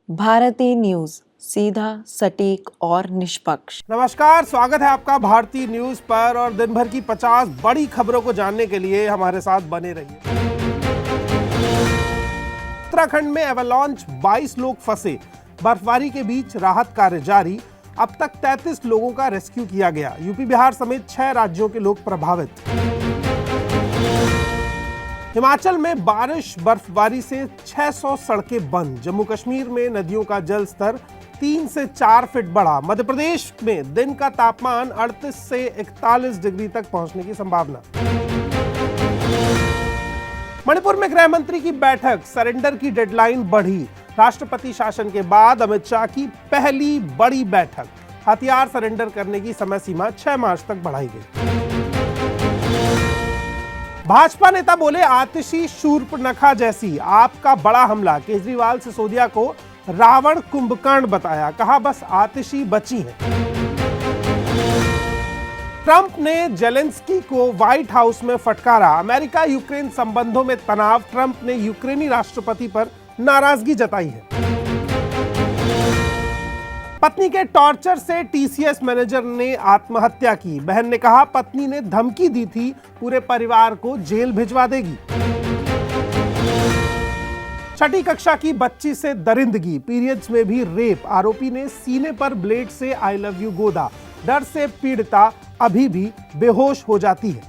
Bharti news, सीधा, सटीक और निष्पक्ष। नमस्कार, स्वागत है आपका भारतीय न्यूज पर और दिन भर की 50 बड़ी खबरों को जानने के लिए हमारे साथ बने रहिए। उत्तराखंड में एवलांच, 22 लोग फंसे, बर्फबारी के बीच राहत कार्य जारी। अब तक 33 लोगों का रेस्क्यू किया गया। यूपी बिहार समेत 6 राज्यों के लोग प्रभावित। हिमाचल में बारिश बर्फबारी से 600 सड़कें बंद। जम्मू कश्मीर में नदियों का जल स्तर 3 से 4 फीट बढ़ा। मध्य प्रदेश में दिन का तापमान 38 से 41 डिग्री तक पहुंचने की संभावना। मणिपुर में गृह मंत्री की बैठक, सरेंडर की डेडलाइन बढ़ी। राष्ट्रपति शासन के बाद अमित शाह की पहली बड़ी बैठक। हथियार सरेंडर करने की समय सीमा 6 मार्च तक बढ़ाई गई। भाजपा नेता बोले, आतिशी शूर्पणखा जैसी आपका बड़ा हमला। केजरीवाल सिसोदिया को रावण कुंभकर्ण बताया, कहा बस आतिशी बची हैं। ट्रंप ने जेलेंस्की को व्हाइट हाउस में फटकारा। अमेरिका यूक्रेन संबंधों में तनाव। ट्रंप ने यूक्रेनी राष्ट्रपति पर नाराजगी जताई है। पत्नी के टॉर्चर से टीसीएस मैनेजर ने आत्महत्या की। बहन ने कहा पत्नी ने धमकी दी थी, पूरे परिवार को जेल भिजवा देगी। छठी कक्षा की बच्ची से दरिंदगी, पीरियड्स में भी रेप। आरोपी ने सीने पर ब्लेड से आई लव यू गोदा। डर से पीड़िता अभी भी बेहोश हो जाती है।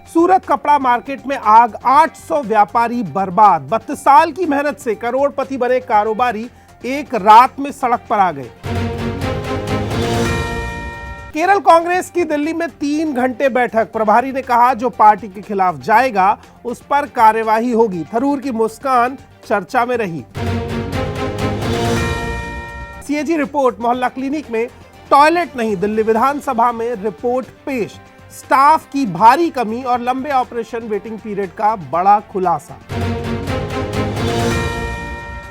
सूरत कपड़ा मार्केट में आग, 800 व्यापारी बर्बाद। 32 साल की मेहनत से करोड़पति बने कारोबारी एक रात में सड़क पर आ गए। केरल कांग्रेस की दिल्ली में 3 घंटे बैठक। प्रभारी ने कहा जो पार्टी के खिलाफ जाएगा उस पर कार्यवाही होगी। थरूर की मुस्कान चर्चा में रही। सीएजी रिपोर्ट, मोहल्ला क्लिनिक में टॉयलेट नहीं। दिल्ली विधानसभा में रिपोर्ट पेश। स्टाफ की भारी कमी और लंबे ऑपरेशन वेटिंग पीरियड का बड़ा खुलासा।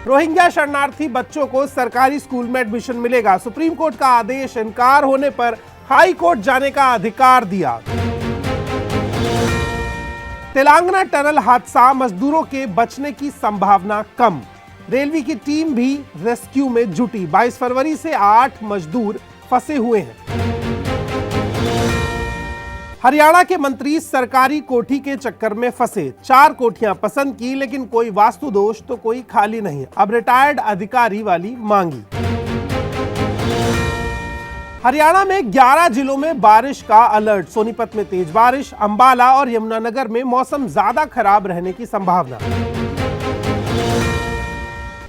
रोहिंग्या शरणार्थी बच्चों को सरकारी स्कूल में एडमिशन मिलेगा। सुप्रीम कोर्ट का आदेश, इनकार होने पर हाई कोर्ट जाने का अधिकार दिया। तेलंगाना टनल हादसा, मजदूरों के बचने की संभावना कम। रेलवे की टीम भी रेस्क्यू में जुटी। 22 फरवरी से 8 मजदूर फंसे हुए हैं। हरियाणा के मंत्री सरकारी कोठी के चक्कर में फंसे। 4 कोठियां पसंद की, लेकिन कोई वास्तु दोष तो कोई खाली नहीं। अब रिटायर्ड अधिकारी वाली मांगी। हरियाणा में 11 जिलों में बारिश का अलर्ट। सोनीपत में तेज बारिश, अंबाला और यमुनानगर में मौसम ज्यादा खराब रहने की संभावना।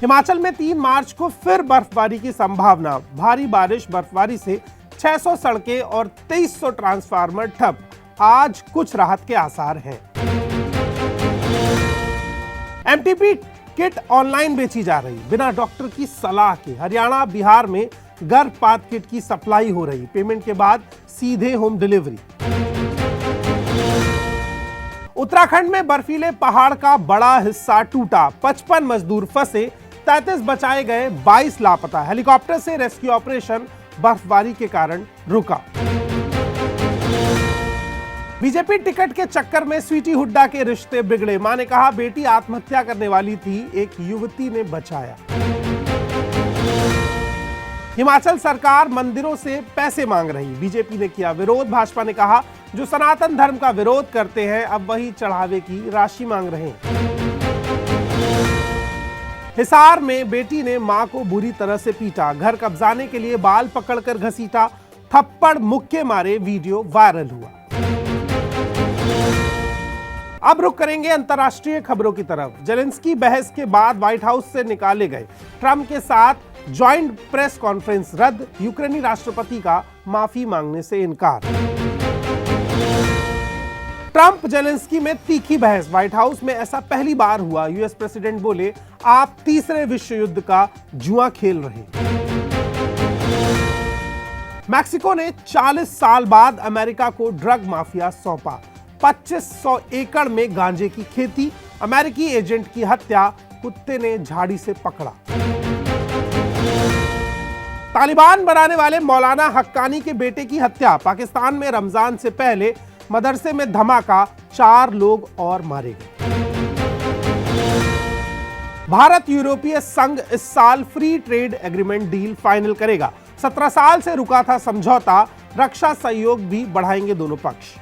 हिमाचल में 3 मार्च को फिर बर्फबारी की संभावना। भारी बारिश बर्फबारी से 600 सड़कें और 2300 ट्रांसफार्मर ठप। आज कुछ राहत के आसार हैं। एमटीपी किट ऑनलाइन बेची जा रही, बिना डॉक्टर की सलाह के। हरियाणा बिहार में गर्भपात किट की सप्लाई हो रही। पेमेंट के बाद सीधे होम डिलीवरी। उत्तराखंड में बर्फीले पहाड़ का बड़ा हिस्सा टूटा। 55 मजदूर फंसे, 33 बचाए गए, 22 लापता। हेलीकॉप्टर से रेस्क्यू ऑपरेशन बर्फबारी के कारण रुका। बीजेपी टिकट के चक्कर में स्वीटी हुड्डा के रिश्ते बिगड़े। मां ने कहा बेटी आत्महत्या करने वाली थी, एक युवती ने बचाया। हिमाचल सरकार मंदिरों से पैसे मांग रही। बीजेपी ने किया विरोध। भाजपा ने कहा जो सनातन धर्म का विरोध करते हैं अब वही चढ़ावे की राशि मांग रहे हैं। हिसार में बेटी ने मां को बुरी तरह से पीटा। घर कब्जाने के लिए बाल पकड़कर घसीटा। थप्पड़ मुक्के मारे, वीडियो वायरल हुआ। अब रुक करेंगे अंतर्राष्ट्रीय खबरों की तरफ। जेलेंस्की बहस के बाद व्हाइट हाउस से निकाले गए। ट्रंप के साथ ज्वाइंट प्रेस कॉन्फ्रेंस रद्द। यूक्रेनी राष्ट्रपति का माफी मांगने से इनकार। ट्रंप जेलेंस्की में तीखी बहस। व्हाइट हाउस में ऐसा पहली बार हुआ। यूएस प्रेसिडेंट बोले आप तीसरे विश्व युद्ध का जुआ खेल रहे। मैक्सिको ने 40 साल बाद अमेरिका को ड्रग माफिया सौंपा। 2500 एकड़ में गांजे की खेती। अमेरिकी एजेंट की हत्या, कुत्ते ने झाड़ी से पकड़ा। तालिबान बनाने वाले मौलाना हक्कानी के बेटे की हत्या। पाकिस्तान में रमजान से पहले मदरसे में धमाका, 4 लोग और मारे गए। भारत यूरोपीय संघ इस साल free trade agreement deal final करेगा। 17 साल से रुका था समझौता, रक्षा सहयोग भी बढ़ाएंगे दोनों पक्ष।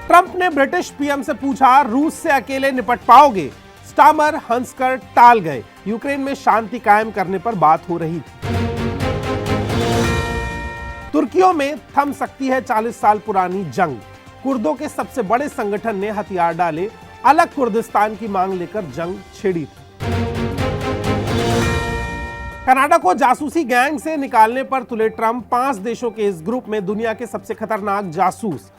ट्रंप ने ब्रिटिश पीएम से पूछा, रूस से अकेले निपट पाओगे? स्टामर हंसकर टाल गए। यूक्रेन में शांति कायम करने पर बात हो रही थी। तुर्कियों में थम सकती है 40 साल पुरानी जंग। कुर्दों के सबसे बड़े संगठन ने हथियार डाले, अलग कुर्दिस्तान की मांग लेकर जंग छेड़ी थी। कनाडा को जासूसी गैंग से निकालने पर तुले ट्रंप, 5 देशों के इस ग्रुप में दुनिया के सबसे खतरनाक जासूस।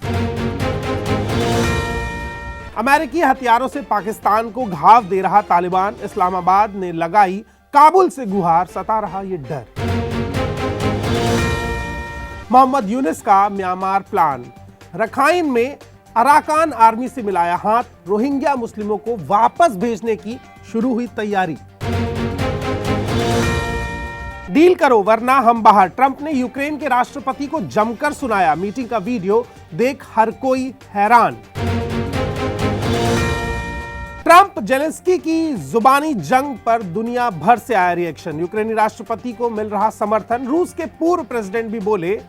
अमेरिकी हथियारों से पाकिस्तान को घाव दे रहा तालिबान, इस्लामाबाद ने लगाई काबुल से गुहार, सता रहा ये डर। मोहम्मद यूनिस का म्यांमार प्लान, रखाइन में अराकान आर्मी से मिलाया हाथ, रोहिंग्या मुस्लिमों को वापस भेजने की शुरू हुई तैयारी। डील करो वरना हम बाहर, ट्रंप ने यूक्रेन के राष्ट्रपति को जमकर सुनाया। मीटिंग का वीडियो देख हर कोई हैरान। ट्रंप जेलेंस्की की जुबानी जंग पर दुनिया भर से आया रिएक्शन। यूक्रेनी राष्ट्रपति को मिल रहा समर्थन। रूस के पूर्व प्रेसिडेंट भी बोले।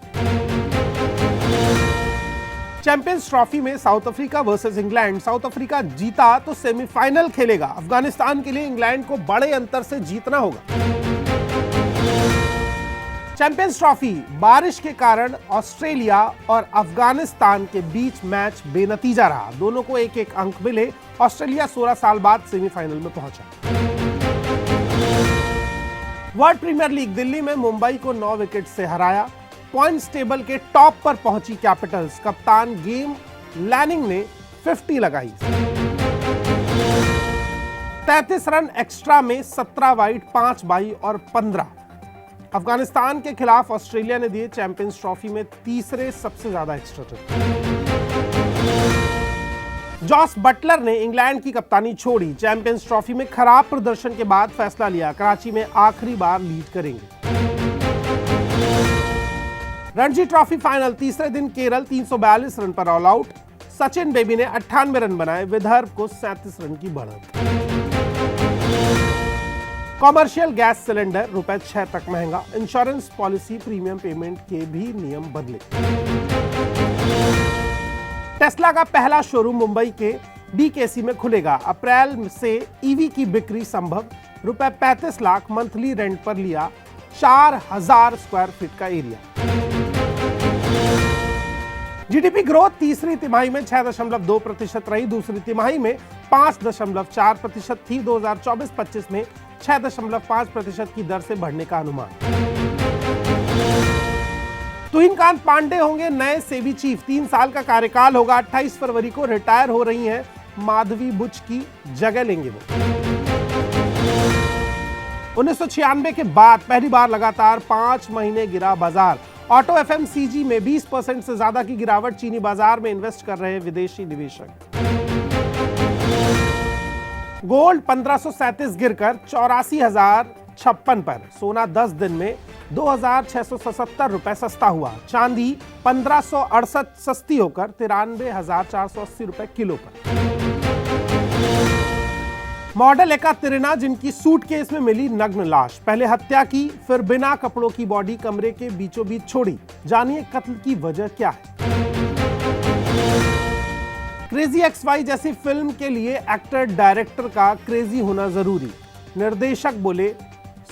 चैंपियंस ट्रॉफी में south Africa versus England, south Africa जीता तो सेमीफाइनल खेलेगा। अफगानिस्तान के लिए इंग्लैंड को बड़े अंतर से जीतना होगा। चैंपियंस ट्रॉफी, बारिश के कारण ऑस्ट्रेलिया और अफगानिस्तान के बीच मैच बेनतीजा रहा। दोनों को एक एक अंक मिले। ऑस्ट्रेलिया 16 साल बाद सेमीफाइनल में पहुंचा। वर्ल्ड प्रीमियर लीग, दिल्ली में मुंबई को 9 विकेट से हराया। पॉइंट्स टेबल के टॉप पर पहुंची कैपिटल्स। कप्तान गेम लैनिंग ने 50 लगाई। 33 रन एक्स्ट्रा में 17 वाइड, 5 बाई और 15। अफगानिस्तान के खिलाफ ऑस्ट्रेलिया ने दिए चैंपियंस ट्रॉफी में तीसरे सबसे ज्यादा एक्स्ट्रा रन। जॉस बटलर ने इंग्लैंड की कप्तानी छोड़ी। चैंपियंस ट्रॉफी में खराब प्रदर्शन के बाद फैसला लिया, कराची में आखिरी बार लीड करेंगे। रणजी ट्रॉफी फाइनल, तीसरे दिन केरल 342 रन पर ऑल आउट। सचिन बेबी ने 98 रन बनाए, विदर्भ को 37 रन की बढ़त। कॉमर्शियल गैस सिलेंडर ₹6 तक महंगा। इंश्योरेंस पॉलिसी प्रीमियम पेमेंट के भी नियम बदले। टेस्ला का पहला शोरूम मुंबई के डीकेसी में खुलेगा। अप्रैल से ईवी की बिक्री संभव। ₹35 लाख मंथली रेंट पर लिया 4000 स्क्वायर फीट का एरिया। जीडीपी ग्रोथ तीसरी तिमाही में 6.2% रही, दूसरी तिमाही में 5.4% थी। 2024-25 में 6.5% की दर से बढ़ने का अनुमान। तुहिनकांत पांडे होंगे नए सेबी चीफ, 3 साल का कार्यकाल होगा। 28 फरवरी को रिटायर हो रही हैं माधवी बुच की जगह लेंगे वो। 1996 के बाद पहली बार लगातार 5 महीने गिरा बाजार। ऑटो एफएमसीजी में 20% से ज्यादा की गिरावट। चीनी बाजार में इन्वेस्ट कर रहे विदेशी निवेशक। गोल्ड 1537 गिरकर 84,056 पर। सोना 10 दिन में 2,677 रुपए सस्ता हुआ। चांदी 1568 सस्ती होकर 93,480 रुपए किलो पर। मॉडल एकातेरिना, जिनकी सूटकेस में मिली नग्न लाश, पहले हत्या की फिर बिना कपड़ों की बॉडी कमरे के बीचों बीच छोड़ी। जानिए कत्ल की वजह क्या है। क्रेजी XY जैसी फिल्म के लिए एक्टर डायरेक्टर का क्रेजी होना जरूरी। निर्देशक बोले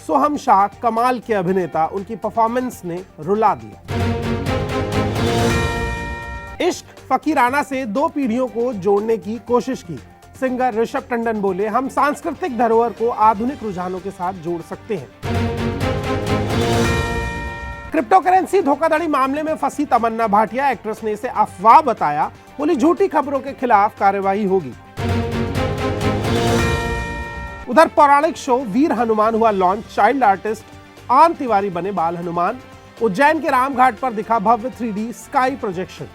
सोहम शाह कमाल के अभिनेता, उनकी परफॉर्मेंस ने रुला दिया। इश्क फकीराना से 2 पीढ़ियों को जोड़ने की कोशिश की। सिंगर ऋषभ टंडन बोले हम सांस्कृतिक धरोहर को आधुनिक रुझानों के साथ जोड़ सकते हैं। क्रिप्टो करेंसी धोखाधड़ी मामले में फंसी तमन्ना भाटिया, एक्ट्रेस ने इसे अफवाह बताया। बोली झूठी खबरों के खिलाफ कार्रवाई होगी। उधर पौराणिक शो वीर हनुमान हुआ लॉन्च। चाइल्ड आर्टिस्ट आन तिवारी बने बाल हनुमान। उज्जैन के रामघाट पर दिखा भव्य 3D स्काई प्रोजेक्शन।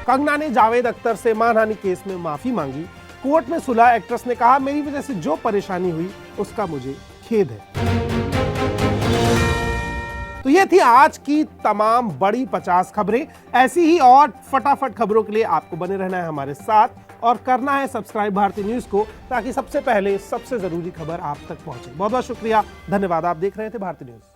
कंगना ने जावेद अख्तर से मानहानि केस में माफी मांगी। कोर्ट में सुलह। एक्ट्रेस ने कहा मेरी वजह से जो परेशानी हुई उसका मुझे खेद है। तो ये थी आज की तमाम बड़ी 50 खबरें। ऐसी ही और फटाफट खबरों के लिए आपको बने रहना है हमारे साथ और करना है सब्सक्राइब भारती न्यूज को, ताकि सबसे पहले सबसे जरूरी खबर आप तक पहुंचे। बहुत बहुत शुक्रिया, धन्यवाद। आप देख रहे थे भारती न्यूज।